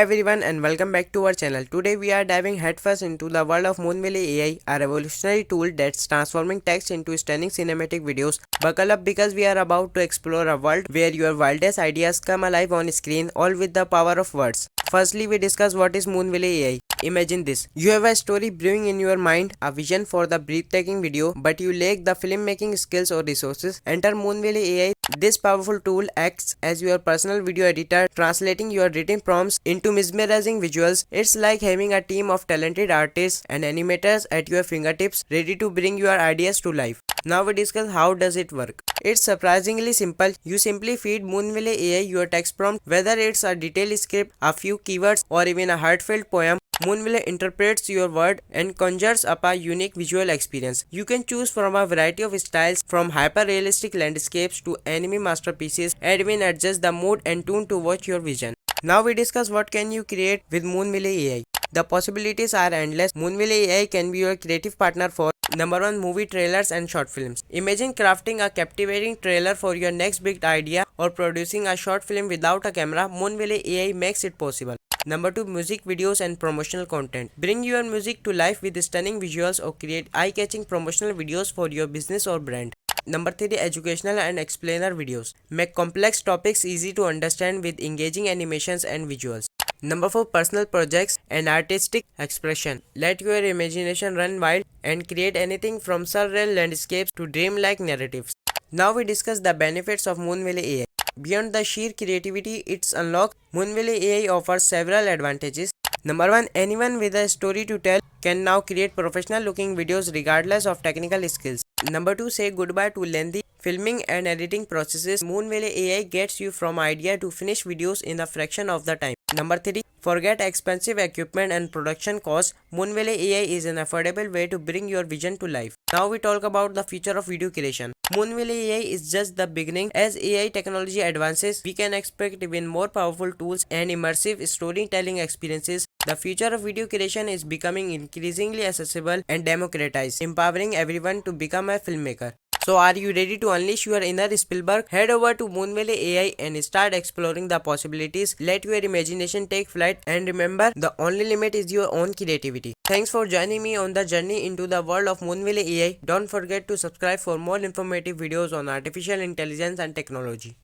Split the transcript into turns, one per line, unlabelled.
everyone and welcome back to our channel. Today we are diving headfirst into the world of Moonvalley AI, a revolutionary tool that's transforming text into stunning cinematic videos. Buckle up because we are about to explore a world where your wildest ideas come alive on screen, all with the power of words. Firstly, we discuss what is Moonvalley AI. Imagine this. You have a story brewing in your mind, a vision for the breathtaking video, but you lack the filmmaking skills or resources. Enter Moonvalley AI. This powerful tool acts as your personal video editor, translating your written prompts into mesmerizing visuals. It's like having a team of talented artists and animators at your fingertips, ready to bring your ideas to life. Now we discuss how does it work. It's surprisingly simple. You simply feed Moonvalley AI your text prompt, whether it's a detailed script, a few keywords, or even a heartfelt poem. Moonvalley interprets your word and conjures up a unique visual experience. You can choose from a variety of styles, from hyper-realistic landscapes to anime masterpieces, and even adjust the mood and tune to watch your vision. Now we discuss what can you create with Moonvalley AI. The possibilities are endless. Moonvalley AI can be your creative partner for Number 1. Movie trailers and short films. Imagine crafting a captivating trailer for your next big idea or producing a short film without a camera. Moonvalley AI makes it possible. Number 2. Music videos and promotional content. Bring your music to life with stunning visuals or create eye-catching promotional videos for your business or brand. Number 3. Educational and explainer videos. Make complex topics easy to understand with engaging animations and visuals. Number 4. Personal projects and artistic expression. Let your imagination run wild and create anything from surreal landscapes to dreamlike narratives. Now we discuss the benefits of Moonvalley AI. Beyond the sheer creativity it's unlocked, Moonvalley AI offers several advantages. Number 1. Anyone with a story to tell can now create professional looking videos regardless of technical skills. Number 2. Say goodbye to lengthy filming and editing processes. Moonvalley AI gets you from idea to finished videos in a fraction of the time. Number 3. Forget expensive equipment and production costs. Moonvalley AI is an affordable way to bring your vision to life. Now we talk about the future of video creation. Moonvalley AI is just the beginning. As AI technology advances, we can expect even more powerful tools and immersive storytelling experiences. The future of video creation is becoming increasingly accessible and democratized, empowering everyone to become a filmmaker. So are you ready to unleash your inner Spielberg? Head over to Moonvalley AI and start exploring the possibilities. Let your imagination take flight and remember, the only limit is your own creativity. Thanks for joining me on the journey into the world of Moonvalley AI. Don't forget to subscribe for more informative videos on artificial intelligence and technology.